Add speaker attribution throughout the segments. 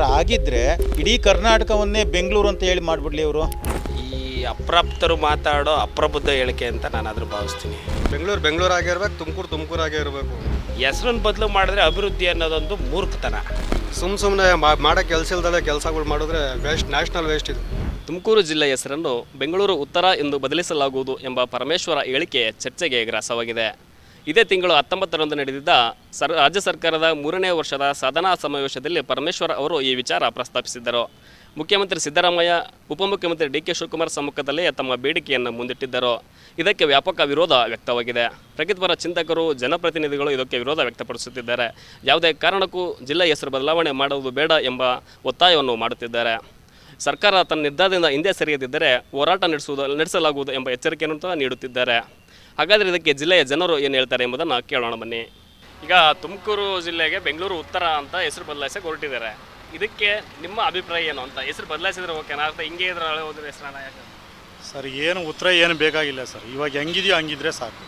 Speaker 1: Sir ಆಗಿದ್ದರೆ ಇಡೀ ಕರ್ನಾಟಕವನ್ನೇ ಬೆಂಗಳೂರು ಅಂತ ಹೇಳಿ ಮಾಡಿಬಿಡ್ಲಿ ಇವರು.
Speaker 2: ಈ ಅಪ್ರಾಪ್ತರು ಮಾತಾಡೋ ಅಪ್ರಬುದ್ಧ ಹೇಳಿಕೆ ಅಂತ ನಾನು ಅದ್ರ ಭಾವಿಸ್ತೀನಿ.
Speaker 3: ಬೆಂಗಳೂರು ಆಗಿರ್ಬೇಕು, ತುಮಕೂರು ಆಗೇ ಇರಬೇಕು.
Speaker 2: ಹೆಸರನ್ನು ಬದಲು ಮಾಡಿದ್ರೆ ಅಭಿವೃದ್ಧಿ ಅನ್ನೋದೊಂದು ಮೂರ್ಖತನ.
Speaker 3: ಸುಮ್ಮನೆ ಮಾಡೋ ಕೆಲಸ ಇಲ್ದಲೆ ಕೆಲಸಗಳು ಮಾಡಿದ್ರೆ ವೇಸ್ಟ್, ನ್ಯಾಷನಲ್ ವೇಸ್ಟ್ ಇದು.
Speaker 4: ತುಮಕೂರು ಜಿಲ್ಲೆಯ ಹೆಸರನ್ನು ಬೆಂಗಳೂರು ಉತ್ತರ ಎಂದು ಬದಲಿಸಲಾಗುವುದು ಎಂಬ ಪರಮೇಶ್ವರ ಹೇಳಿಕೆ ಚರ್ಚೆಗೆ ಗ್ರಾಸವಾಗಿದೆ. ಇದೇ ತಿಂಗಳು 19ರಂದು ನಡೆದಿದ್ದ ರಾಜ್ಯ ಸರ್ಕಾರದ 3ನೇ ವರ್ಷದ ಸಾಧನಾ ಸಮಾವೇಶದಲ್ಲಿ ಪರಮೇಶ್ವರ್ ಅವರು ಈ ವಿಚಾರ ಪ್ರಸ್ತಾಪಿಸಿದ್ದರು. ಮುಖ್ಯಮಂತ್ರಿ ಸಿದ್ದರಾಮಯ್ಯ, ಉಪಮುಖ್ಯಮಂತ್ರಿ ಡಿ.ಕೆ. ಶಿವಕುಮಾರ್ ಸಮ್ಮುಖದಲ್ಲೇ ತಮ್ಮ ಬೇಡಿಕೆಯನ್ನು ಮುಂದಿಟ್ಟಿದ್ದರು. ಇದಕ್ಕೆ ವ್ಯಾಪಕ ವಿರೋಧ ವ್ಯಕ್ತವಾಗಿದೆ. ಪ್ರಗತಿಪರ ಚಿಂತಕರು, ಜನಪ್ರತಿನಿಧಿಗಳು ಇದಕ್ಕೆ ವಿರೋಧ ವ್ಯಕ್ತಪಡಿಸುತ್ತಿದ್ದಾರೆ. ಯಾವುದೇ ಕಾರಣಕ್ಕೂ ಜಿಲ್ಲೆ ಹೆಸರು ಬದಲಾವಣೆ ಮಾಡುವುದು ಬೇಡ ಎಂಬ ಒತ್ತಾಯವನ್ನು ಮಾಡುತ್ತಿದ್ದಾರೆ. ಸರ್ಕಾರ ತನ್ನ ನಿರ್ಧಾರದಿಂದ ಹಿಂದೆ ಸರಿಯದಿದ್ದರೆ ಹೋರಾಟ ನಡೆಸಲಾಗುವುದು ಎಂಬ ಎಚ್ಚರಿಕೆಯನ್ನು ನೀಡುತ್ತಿದ್ದಾರೆ. ಹಾಗಾದರೆ ಇದಕ್ಕೆ ಜಿಲ್ಲೆಯ ಜನರು ಏನು ಹೇಳ್ತಾರೆ ಎಂಬುದನ್ನು ಕೇಳೋಣ ಬನ್ನಿ. ಈಗ ತುಮಕೂರು ಜಿಲ್ಲೆಗೆ ಬೆಂಗಳೂರು ಉತ್ತರ ಅಂತ ಹೆಸರು ಬದಲಾಯಿಸಕ್ಕೆ ಹೊರಟಿದ್ದಾರೆ. ಇದಕ್ಕೆ ನಿಮ್ಮ ಅಭಿಪ್ರಾಯ ಏನು ಅಂತ? ಹೆಸರು ಬದಲಾಯಿಸಿದ್ರೆ ಓಕೆನಾ ಅಥವಾ ಹಿಂಗೆ ಇದ್ರೆ ಹಳೆ ಹೋದ್ರೆ ಹೆಸರನ್ನ ಯಾಕೆ?
Speaker 5: ಸರ್ ಏನು ಉತ್ತರ ಏನು ಬೇಕಾಗಿಲ್ಲ ಸರ್, ಇವಾಗ ಹೆಂಗಿದೆಯೋ ಹಂಗಿದ್ರೆ ಸಾಕು.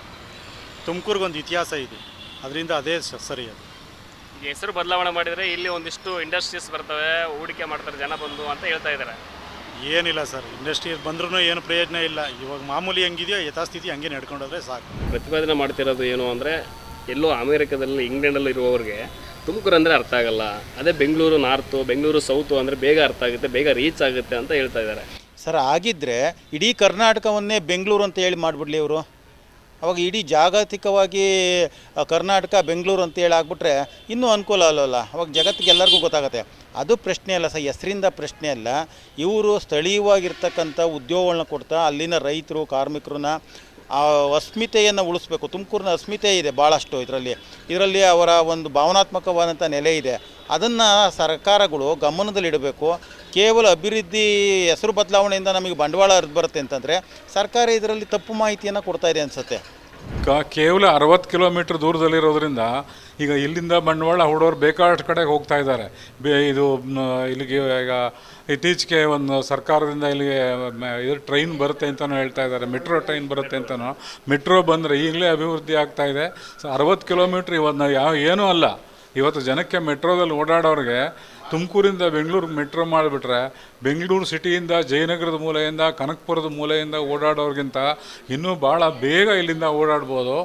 Speaker 5: ತುಮಕೂರಿಗೊಂದು ಇತಿಹಾಸ ಇದೆ, ಅದರಿಂದ ಅದೇ ಸರಿ. ಅದು
Speaker 4: ಈಗ ಹೆಸರು ಬದಲಾವಣೆ ಮಾಡಿದರೆ ಇಲ್ಲಿ ಒಂದಿಷ್ಟು ಇಂಡಸ್ಟ್ರೀಸ್ ಬರ್ತವೆ, ಹೂಡಿಕೆ ಮಾಡ್ತಾರೆ ಜನ ಬಂದು ಅಂತ ಹೇಳ್ತಾ ಇದ್ದಾರೆ.
Speaker 5: ಏನಿಲ್ಲ ಸರ್, ಇಂಡಸ್ಟ್ರೀಸ್ ಬಂದ್ರೂ ಏನು ಪ್ರಯೋಜನ ಇಲ್ಲ. ಇವಾಗ ಮಾಮೂಲಿ ಹೆಂಗಿದೆಯೋ ಯಥಾಸ್ಥಿತಿ ಹಂಗೆ ನಡ್ಕೊಂಡೋದ್ರೆ ಸಾಕು.
Speaker 4: ಪ್ರತಿಪಾದನೆ ಮಾಡ್ತಿರೋದು ಏನು ಅಂದರೆ, ಎಲ್ಲೋ ಅಮೇರಿಕಾದಲ್ಲಿ ಇಂಗ್ಲೆಂಡಲ್ಲಿ ಇರುವವರಿಗೆ ತುಮಕೂರು ಅಂದರೆ ಅರ್ಥ ಆಗಲ್ಲ, ಅದೇ ಬೆಂಗಳೂರು ನಾರ್ತು, ಬೆಂಗಳೂರು ಸೌತು ಅಂದರೆ ಬೇಗ ಅರ್ಥ ಆಗುತ್ತೆ, ಬೇಗ ರೀಚ್ ಆಗುತ್ತೆ ಅಂತ ಹೇಳ್ತಾ ಇದ್ದಾರೆ.
Speaker 1: ಸರ್ ಆಗಿದ್ದರೆ ಇಡೀ ಕರ್ನಾಟಕವನ್ನೇ ಬೆಂಗಳೂರು ಅಂತ ಹೇಳಿ ಮಾಡಿಬಿಡ್ಲಿ ಇವರು. ಅವಾಗ ಇಡೀ ಜಾಗತಿಕವಾಗಿ ಕರ್ನಾಟಕ ಬೆಂಗಳೂರು ಅಂತೇಳಿ ಆಗ್ಬಿಟ್ರೆ ಇನ್ನೂ ಅನುಕೂಲ ಅಲ್ಲಲ್ಲ, ಅವಾಗ ಜಗತ್ತಿಗೆ ಎಲ್ಲರಿಗೂ ಗೊತ್ತಾಗುತ್ತೆ. ಅದು ಪ್ರಶ್ನೆ ಅಲ್ಲ ಸರ್, ಹೆಸರಿಂದ ಪ್ರಶ್ನೆ ಅಲ್ಲ. ಇವರು ಸ್ಥಳೀಯವಾಗಿರ್ತಕ್ಕಂಥ ಉದ್ಯೋಗಗಳನ್ನ ಕೊಡ್ತಾ ಅಲ್ಲಿನ ರೈತರು, ಕಾರ್ಮಿಕರನ್ನ ಆ ಅಸ್ಮಿತೆಯನ್ನು ಉಳಿಸ್ಬೇಕು. ತುಮಕೂರಿನ ಅಸ್ಮಿತೆ ಇದೆ ಭಾಳಷ್ಟು. ಇದರಲ್ಲಿ ಅವರ ಒಂದು ಭಾವನಾತ್ಮಕವಾದಂಥ ನೆಲೆ ಇದೆ. ಅದನ್ನು ಸರ್ಕಾರಗಳು ಗಮನದಲ್ಲಿಡಬೇಕು. ಕೇವಲ ಅಭಿವೃದ್ಧಿ ಹೆಸರು ಬದಲಾವಣೆಯಿಂದ ನಮಗೆ ಬಂಡವಾಳ ಹರಿದು ಬರುತ್ತೆ ಅಂತಂದರೆ ಸರ್ಕಾರ ಇದರಲ್ಲಿ ತಪ್ಪು ಮಾಹಿತಿಯನ್ನು ಕೊಡ್ತಾ ಇದೆ ಅನಿಸುತ್ತೆ.
Speaker 6: ಕೇವಲ 60 ಕಿಲೋಮೀಟ್ರ್ ದೂರದಲ್ಲಿರೋದ್ರಿಂದ ಈಗ ಇಲ್ಲಿಂದ ಬಂಡವಾಳ ಹೂಡೋರು ಬೇಕಾದಷ್ಟು ಕಡೆಗೆ ಹೋಗ್ತಾ ಇದ್ದಾರೆ. ಇಲ್ಲಿಗೆ ಈಗ ಇತ್ತೀಚೆಗೆ ಒಂದು ಸರ್ಕಾರದಿಂದ ಇಲ್ಲಿಗೆ ಇದು ಟ್ರೈನ್ ಬರುತ್ತೆ ಅಂತಲೂ ಹೇಳ್ತಾ ಇದ್ದಾರೆ, ಮೆಟ್ರೋ ಟ್ರೈನ್ ಬರುತ್ತೆ ಅಂತಲೂ. ಮೆಟ್ರೋ ಬಂದರೆ ಈಗಲೇ ಅಭಿವೃದ್ಧಿ ಆಗ್ತಾ ಇದೆ. 60 ಕಿಲೋಮೀಟ್ರ್ ಇವತ್ತು ಏನೂ ಅಲ್ಲ. ಇವತ್ತು ಜನಕ್ಕೆ ಮೆಟ್ರೋದಲ್ಲಿ ಓಡಾಡೋರಿಗೆ ತುಮಕೂರಿಂದ ಬೆಂಗಳೂರಿಗೆ ಮೆಟ್ರೋ ಮಾಡಿಬಿಟ್ರೆ ಬೆಂಗಳೂರು ಸಿಟಿಯಿಂದ ಜಯನಗರದ ಮೂಲೆಯಿಂದ ಕನಕಪುರದ ಮೂಲೆಯಿಂದ ಓಡಾಡೋರಿಗಿಂತ ಇನ್ನೂ ಭಾಳ ಬೇಗ ಇಲ್ಲಿಂದ ಓಡಾಡ್ಬೋದು.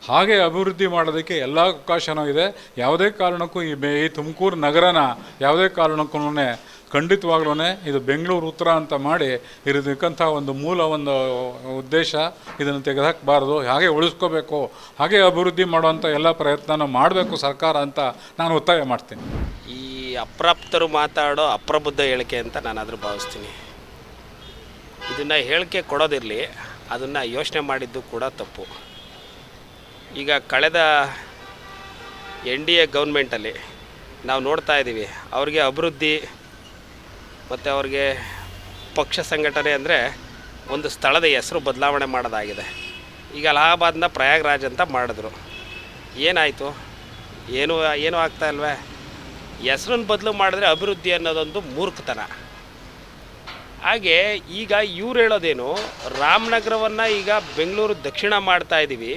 Speaker 6: ಹಾಗೆ ಅಭಿವೃದ್ಧಿ ಮಾಡೋದಕ್ಕೆ ಎಲ್ಲ ಅವಕಾಶನೂ ಇದೆ. ಯಾವುದೇ ಕಾರಣಕ್ಕೂ ಈ ತುಮಕೂರು ನಗರನ ಯಾವುದೇ ಕಾರಣಕ್ಕೂ ಖಂಡಿತವಾಗ್ಲೂ ಇದು ಬೆಂಗಳೂರು ಉತ್ತರ ಅಂತ ಮಾಡಿ ಇರತಕ್ಕಂಥ ಒಂದು ಉದ್ದೇಶ, ಇದನ್ನು ತೆಗೆದಾಕಬಾರ್ದು, ಹಾಗೆ ಉಳಿಸ್ಕೋಬೇಕು, ಹಾಗೆ ಅಭಿವೃದ್ಧಿ ಮಾಡುವಂಥ ಎಲ್ಲ ಪ್ರಯತ್ನನೂ ಮಾಡಬೇಕು ಸರ್ಕಾರ ಅಂತ ನಾನು ಒತ್ತಾಯ ಮಾಡ್ತೀನಿ.
Speaker 2: ಈ ಅಪ್ರಾಪ್ತರು ಮಾತಾಡೋ ಅಪ್ರಬುದ್ಧ ಹೇಳಿಕೆ ಅಂತ ನಾನು ಅದ್ರ ಭಾವಿಸ್ತೀನಿ. ಇದನ್ನು ಹೇಳಿಕೆ ಕೊಡೋದಿರಲಿ, ಅದನ್ನು ಯೋಚನೆ ಮಾಡಿದ್ದು ಕೂಡ ತಪ್ಪು. ಈಗ ಕಳೆದ NDA ಗೌರ್ಮೆಂಟಲ್ಲಿ ನಾವು ನೋಡ್ತಾ ಇದ್ದೀವಿ, ಅವ್ರಿಗೆ ಅಭಿವೃದ್ಧಿ ಮತ್ತು ಅವ್ರಿಗೆ ಪಕ್ಷ ಸಂಘಟನೆ ಅಂದರೆ ಒಂದು ಸ್ಥಳದ ಹೆಸರು ಬದಲಾವಣೆ ಮಾಡೋದಾಗಿದೆ. ಈಗ ಅಲಹಾಬಾದ್ನ ಪ್ರಯಾಗ್ರಾಜ್ ಅಂತ ಮಾಡಿದ್ರು. ಏನಾಯಿತು? ಏನೂ ಆಗ್ತಾ ಇಲ್ವೇ? ಹೆಸರನ್ನು ಬದಲು ಮಾಡಿದ್ರೆ ಅಭಿವೃದ್ಧಿ ಅನ್ನೋದೊಂದು ಮೂರ್ಖತನ. ಹಾಗೆ ಈಗ ಇವ್ರು ಹೇಳೋದೇನು, ರಾಮನಗರವನ್ನು ಈಗ ಬೆಂಗಳೂರು ದಕ್ಷಿಣ ಮಾಡ್ತಾ ಇದ್ದೀವಿ,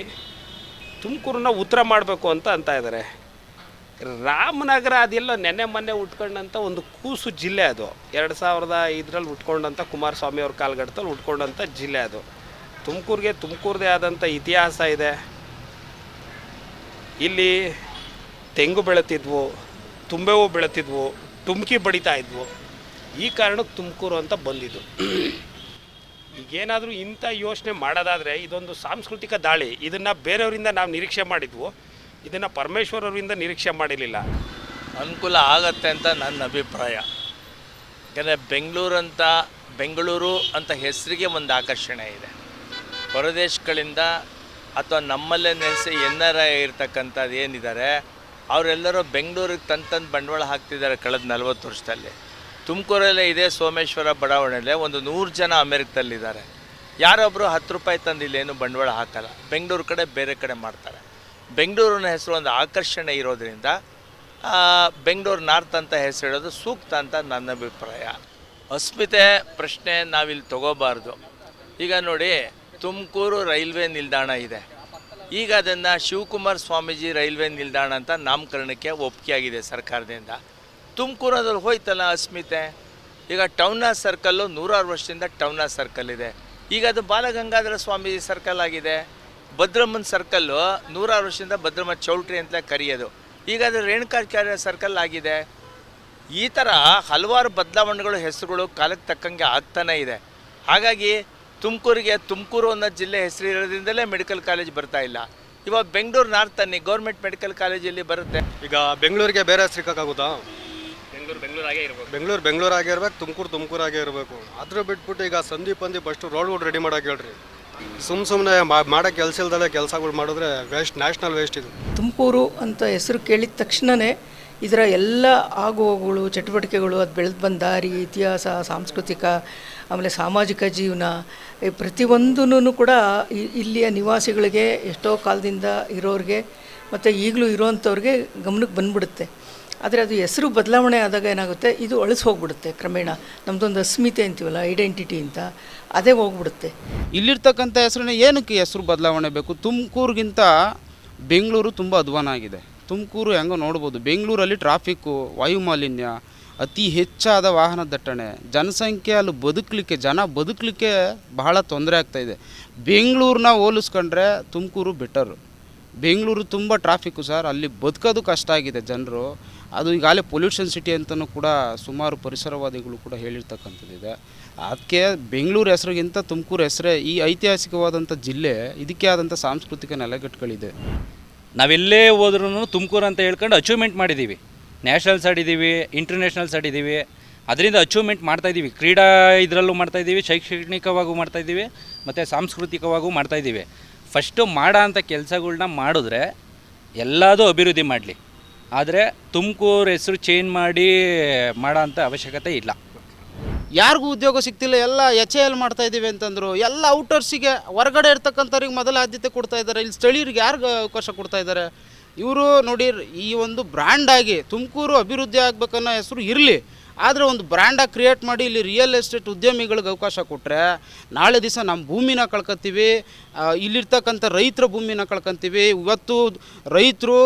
Speaker 2: ತುಮಕೂರನ್ನ ಉತ್ತರ ಮಾಡಬೇಕು ಅಂತ ಇದ್ದಾರೆ. ರಾಮನಗರ ಅದೆಲ್ಲ ಮೊನ್ನೆ ಉಟ್ಕೊಂಡಂಥ ಒಂದು ಕೂಸು ಜಿಲ್ಲೆ. ಅದು 2005ರಲ್ಲಿ ಉಟ್ಕೊಂಡಂಥ ಕುಮಾರಸ್ವಾಮಿ ಅವ್ರ ಕಾಲಘಟ್ಟದಲ್ಲಿ ಉಟ್ಕೊಂಡಂಥ ಜಿಲ್ಲೆ ಅದು. ತುಮಕೂರದೇ ಆದಂಥ ಇತಿಹಾಸ ಇದೆ. ಇಲ್ಲಿ ತೆಂಗು ಬೆಳೆತಿದ್ವು, ತುಂಬೆವು ಬೆಳೆತಿದ್ವು, ಟುಮ್ಕಿ ಬಡಿತಾ ಇದ್ವು. ಈ ಕಾರಣಕ್ಕೆ ತುಮಕೂರು ಅಂತ ಬಂದಿದ್ದು. ಈಗೇನಾದರೂ ಇಂಥ ಯೋಚನೆ ಮಾಡೋದಾದರೆ ಇದೊಂದು ಸಾಂಸ್ಕೃತಿಕ ದಾಳಿ. ಇದನ್ನು ಬೇರೆಯವರಿಂದ ನಾವು ನಿರೀಕ್ಷೆ ಮಾಡಿದ್ವು, ಇದನ್ನು ಪರಮೇಶ್ವರ್ ಅವರಿಂದ ನಿರೀಕ್ಷೆ ಮಾಡಿರಲಿಲ್ಲ.
Speaker 7: ಅನುಕೂಲ ಆಗತ್ತೆ ಅಂತ ನನ್ನ ಅಭಿಪ್ರಾಯ. ಯಾಕಂದರೆ ಬೆಂಗಳೂರು ಅಂತ ಹೆಸರಿಗೆ ಒಂದು ಆಕರ್ಷಣೆ ಇದೆ. ಹೊರದೇಶಗಳಿಂದ ಅಥವಾ ನಮ್ಮಲ್ಲೇ ನೆಲೆಸಿ ಇರ್ತಕ್ಕಂಥದ್ದು ಏನಿದ್ದಾರೆ ಅವರೆಲ್ಲರೂ ಬೆಂಗಳೂರಿಗೆ ತಂದು ಬಂಡವಾಳ ಹಾಕ್ತಿದ್ದಾರೆ ಕಳೆದ 40 ವರ್ಷದಲ್ಲಿ. ತುಮಕೂರಲ್ಲೇ ಇದೇ ಸೋಮೇಶ್ವರ ಬಡಾವಣೆಯಲ್ಲೇ ಒಂದು 100 ಜನ ಅಮೆರಿಕದಲ್ಲಿದ್ದಾರೆ. ಯಾರೊಬ್ಬರು 10 ರೂಪಾಯಿ ತಂದು ಇಲ್ಲೇನು ಬಂಡವಾಳ ಹಾಕಲ್ಲ. ಬೆಂಗಳೂರು ಕಡೆ ಬೇರೆ ಕಡೆ ಮಾಡ್ತಾರೆ. ಬೆಂಗಳೂರಿನ ಹೆಸರು ಒಂದು ಆಕರ್ಷಣೆ ಇರೋದರಿಂದ ಬೆಂಗಳೂರು ನಾರ್ತ್ ಅಂತ ಹೆಸರಿಡೋದು ಸೂಕ್ತ ಅಂತ ನನ್ನ ಅಭಿಪ್ರಾಯ. ಅಸ್ಮಿತೆ ಪ್ರಶ್ನೆ ನಾವಿಲ್ಲಿ ತಗೋಬಾರ್ದು. ಈಗ ನೋಡಿ, ತುಮಕೂರು ರೈಲ್ವೆ ನಿಲ್ದಾಣ ಇದೆ. ಈಗ ಅದನ್ನು ಶಿವಕುಮಾರ ಸ್ವಾಮೀಜಿ ರೈಲ್ವೆ ನಿಲ್ದಾಣ ಅಂತ ನಾಮಕರಣಕ್ಕೆ ಒಪ್ಪಿಗೆ ಆಗಿದೆ ಸರ್ಕಾರದಿಂದ. ತುಮಕೂರಲ್ಲಿ ಹೋಯ್ತಲ್ಲ ಅಸ್ಮಿತೆ. ಈಗ ಟೌನ ಸರ್ಕಲ್ಲು 100 ವರ್ಷದಿಂದ ಟೌನ ಸರ್ಕಲ್ ಇದೆ. ಈಗ ಅದು ಬಾಲಗಂಗಾಧರ ಸ್ವಾಮೀಜಿ ಸರ್ಕಲ್ ಆಗಿದೆ. ಭದ್ರಮ್ಮನ ಸರ್ಕಲ್ಲು 100 ವರ್ಷದಿಂದ ಭದ್ರಮ್ಮ ಚೌಲ್ಟ್ರಿ ಅಂತಲೇ ಕರೆಯೋದು. ಈಗ ಅದು ರೇಣುಕಾಚಾರ್ಯ ಸರ್ಕಲ್ ಆಗಿದೆ. ಈ ಥರ ಹಲವಾರು ಬದಲಾವಣೆಗಳು, ಹೆಸರುಗಳು ಕಾಲಕ್ಕೆ ತಕ್ಕಂಗೆ ಆಗ್ತಾನೇ ಇದೆ. ಹಾಗಾಗಿ ತುಮಕೂರಿಗೆ ತುಮಕೂರು ಅನ್ನೋ ಜಿಲ್ಲೆ ಹೆಸರು ಇರೋದ್ರಿಂದಲೇ ಮೆಡಿಕಲ್ ಕಾಲೇಜ್ ಬರ್ತಾ ಇಲ್ಲ. ಇವಾಗ ಬೆಂಗಳೂರು ನಾರ್ತ್ ಅನ್ನಿ ಗೌರ್ಮೆಂಟ್ ಮೆಡಿಕಲ್ ಕಾಲೇಜಲ್ಲಿ ಬರುತ್ತೆ.
Speaker 3: ಈಗ ಬೆಂಗಳೂರಿಗೆ ಬೇರೆ ಹೆಸರು ಸಿಕ್ಕಾಗುತ್ತಾ?
Speaker 4: ಬೆಂಗಳೂರಾಗೇ ಇರಬೇಕು.
Speaker 3: ಬೆಂಗಳೂರು ಆಗೇ ಇರ್ಬೇಕು, ತುಮಕೂರಾಗೇ ಇರಬೇಕು. ಅದ್ರ ಬಿಟ್ಬಿಟ್ಟು ಈಗ ಸಂದೀಪ್ ಫಸ್ಟು ರೋಡ್ಗಳು ರೆಡಿ ಮಾಡೋಕೆ ಹೇಳ್ರಿ. ಸುಮ್ಮನೆ ಮಾಡೋಕ್ಕೆ ಕೆಲಸ ಇಲ್ದಲೆ ಕೆಲಸಗಳು ಮಾಡಿದ್ರೆ ವೇಸ್ಟ್, ನ್ಯಾಷನಲ್ ವೇಸ್ಟ್ ಇದು.
Speaker 8: ತುಮಕೂರು ಅಂತ ಹೆಸರು ಕೇಳಿದ ತಕ್ಷಣವೇ ಇದರ ಎಲ್ಲ ಆಗುಹೋಗುಗಳು, ಚಟುವಟಿಕೆಗಳು, ಅದು ಬೆಳೆದು ಬಂದ ದಾರಿ, ಇತಿಹಾಸ, ಸಾಂಸ್ಕೃತಿಕ, ಆಮೇಲೆ ಸಾಮಾಜಿಕ ಜೀವನ, ಪ್ರತಿಯೊಂದೂ ಕೂಡ ಇಲ್ಲಿಯ ನಿವಾಸಿಗಳಿಗೆ, ಎಷ್ಟೋ ಕಾಲದಿಂದ ಇರೋರಿಗೆ ಮತ್ತು ಈಗಲೂ ಇರೋವಂಥವ್ರಿಗೆ ಗಮನಕ್ಕೆ ಬಂದ್ಬಿಡುತ್ತೆ. ಆದರೆ ಅದು ಹೆಸರು ಬದಲಾವಣೆ ಆದಾಗ ಏನಾಗುತ್ತೆ, ಇದು ಅಳಿಸಿ ಹೋಗ್ಬಿಡುತ್ತೆ ಕ್ರಮೇಣ. ನಮ್ಮದೊಂದು ಅಸ್ಮಿತೆ ಅಂತೀವಲ್ಲ, ಐಡೆಂಟಿಟಿ ಅಂತ, ಅದೇ ಹೋಗ್ಬಿಡುತ್ತೆ.
Speaker 9: ಇಲ್ಲಿರ್ತಕ್ಕಂಥ ಹೆಸರನ್ನ ಏನಕ್ಕೆ ಹೆಸರು ಬದಲಾವಣೆ ಬೇಕು? ತುಮಕೂರಿಗಿಂತ ಬೆಂಗಳೂರು ತುಂಬ ಅಧ್ವಾನ ಆಗಿದೆ. ತುಮಕೂರು ಹೆಂಗೋ ನೋಡ್ಬೋದು, ಬೆಂಗಳೂರಲ್ಲಿ ಟ್ರಾಫಿಕ್ಕು, ವಾಯುಮಾಲಿನ್ಯ, ಅತಿ ಹೆಚ್ಚಾದ ವಾಹನ ದಟ್ಟಣೆ, ಜನಸಂಖ್ಯೆ ಅಲ್ಲಿ ಜನ ಬದುಕಲಿಕ್ಕೆ ಬಹಳ ತೊಂದರೆ ಆಗ್ತಾಯಿದೆ. ಬೆಂಗಳೂರನ್ನ ಹೋಲಿಸ್ಕೊಂಡ್ರೆ ತುಮಕೂರು ಬೆಟರು. ಬೆಂಗಳೂರು ತುಂಬ ಟ್ರಾಫಿಕ್ಕು ಸರ್, ಅಲ್ಲಿ ಬದುಕೋದು ಕಷ್ಟ ಆಗಿದೆ ಜನರು. ಅದು ಈಗಾಗಲೇ ಪೊಲ್ಯೂಷನ್ ಸಿಟಿ ಅಂತಲೂ ಕೂಡ ಸುಮಾರು ಪರಿಸರವಾದಿಗಳು ಕೂಡ ಹೇಳಿರ್ತಕ್ಕಂಥದ್ದಿದೆ. ಅದಕ್ಕೆ ಬೆಂಗಳೂರು ಹೆಸರಿಗಿಂತ ತುಮಕೂರು ಹೆಸರೇ, ಈ ಐತಿಹಾಸಿಕವಾದಂಥ ಜಿಲ್ಲೆ, ಇದಕ್ಕೆ ಆದಂಥ ಸಾಂಸ್ಕೃತಿಕ ನೆಲೆಗಟ್ಟುಗಳಿದೆ.
Speaker 10: ನಾವೆಲ್ಲೇ ಹೋದ್ರೂ ತುಮಕೂರು ಅಂತ ಹೇಳ್ಕೊಂಡು ಅಚೀವ್ಮೆಂಟ್ ಮಾಡಿದ್ದೀವಿ. ನ್ಯಾಷನಲ್ಸ್ ಆಡಿದ್ದೀವಿ, ಇಂಟರ್ನ್ಯಾಷನಲ್ಸ್ ಆಡಿದ್ದೀವಿ, ಅದರಿಂದ ಅಚೀವ್ಮೆಂಟ್ ಮಾಡ್ತಾಯಿದ್ದೀವಿ. ಕ್ರೀಡಾ ಇದರಲ್ಲೂ ಮಾಡ್ತಾಯಿದ್ದೀವಿ, ಶೈಕ್ಷಣಿಕವಾಗೂ ಮಾಡ್ತಾಯಿದ್ದೀವಿ, ಮತ್ತು ಸಾಂಸ್ಕೃತಿಕವಾಗೂ ಮಾಡ್ತಾಯಿದ್ದೀವಿ. ಫಸ್ಟು ಮಾಡೋ ಅಂಥ ಕೆಲಸಗಳ್ನ ಮಾಡಿದ್ರೆ ಎಲ್ಲದೂ ಅಭಿವೃದ್ಧಿ ಮಾಡಲಿ. ಆದರೆ ತುಮಕೂರು ಹೆಸರು ಚೇಂಜ್ ಮಾಡಿ ಮಾಡೋ ಅಂಥ ಅವಶ್ಯಕತೆ ಇಲ್ಲ.
Speaker 9: ಯಾರಿಗೂ ಉದ್ಯೋಗ ಸಿಗ್ತಿಲ್ಲ, ಎಲ್ಲ HAL ಮಾಡ್ತಾಯಿದ್ದೀವಿ ಅಂತಂದರು. ಎಲ್ಲ ಔಟರ್ಸಿಗೆ, ಹೊರಗಡೆ ಇರ್ತಕ್ಕಂಥವ್ರಿಗೆ ಮೊದಲ ಆದ್ಯತೆ ಕೊಡ್ತಾಯಿದ್ದಾರೆ. ಇಲ್ಲಿ ಸ್ಥಳೀಯರಿಗೆ ಯಾರಿಗೆ ಅವಕಾಶ ಕೊಡ್ತಾಯಿದ್ದಾರೆ? ಇವರು ನೋಡಿ, ಈ ಒಂದು ಬ್ರ್ಯಾಂಡಾಗಿ ತುಮಕೂರು ಅಭಿವೃದ್ಧಿ ಆಗಬೇಕನ್ನೋ ಹೆಸರು ಇರಲಿ, ಆದರೆ ಒಂದು ಬ್ರ್ಯಾಂಡಾಗಿ ಕ್ರಿಯೇಟ್ ಮಾಡಿ ಇಲ್ಲಿ ರಿಯಲ್ ಎಸ್ಟೇಟ್ ಉದ್ಯಮಿಗಳಿಗೆ ಅವಕಾಶ ಕೊಟ್ಟರೆ ನಾಳೆ ದಿವಸ ನಮ್ಮ ಭೂಮಿನ ಕಳ್ಕೊತೀವಿ, ಇಲ್ಲಿರ್ತಕ್ಕಂಥ ರೈತರ ಭೂಮಿನ ಕಳ್ಕೊತೀವಿ. ಇವತ್ತು ರೈತರು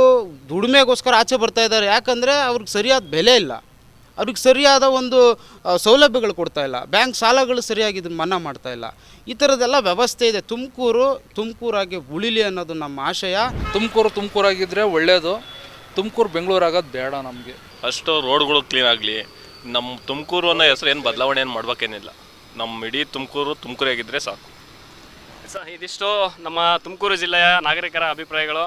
Speaker 9: ದುಡಿಮೆಗೋಸ್ಕರ ಆಚೆ ಬರ್ತಾಯಿದ್ದಾರೆ, ಯಾಕಂದರೆ ಅವ್ರಿಗೆ ಸರಿಯಾದ ಬೆಲೆ ಇಲ್ಲ, ಅವ್ರಿಗೆ ಸರಿಯಾದ ಒಂದು ಸೌಲಭ್ಯಗಳು ಕೊಡ್ತಾಯಿಲ್ಲ, ಬ್ಯಾಂಕ್ ಸಾಲಗಳು ಸರಿಯಾಗಿ ಇದನ್ನು ಮನ್ನಾ ಮಾಡ್ತಾಯಿಲ್ಲ. ಈ ಥರದ್ದೆಲ್ಲ ವ್ಯವಸ್ಥೆ ಇದೆ. ತುಮಕೂರಾಗಿ ಉಳಿಲಿ ಅನ್ನೋದು ನಮ್ಮ ಆಶಯ.
Speaker 11: ತುಮಕೂರಾಗಿದ್ದರೆ ಒಳ್ಳೆಯದು. ತುಮಕೂರು ಬೆಂಗಳೂರು ಆಗೋದು ಬೇಡ ನಮಗೆ.
Speaker 12: ಫಸ್ಟು ರೋಡ್ಗಳು ಕ್ಲೀನ್ ಆಗಲಿ. ನಮ್ಮ ತುಮಕೂರು ಅನ್ನೋ ಹೆಸರು ಏನು ಬದಲಾವಣೆ ಏನು ಮಾಡ್ಬೇಕೇನಿಲ್ಲ. ನಮ್ಮ ಇಡೀ ತುಮಕೂರಾಗಿದ್ದರೆ ಸಾಕು.
Speaker 4: ಇದಿಷ್ಟು ನಮ್ಮ ತುಮಕೂರು ಜಿಲ್ಲೆಯ ನಾಗರಿಕರ ಅಭಿಪ್ರಾಯಗಳು.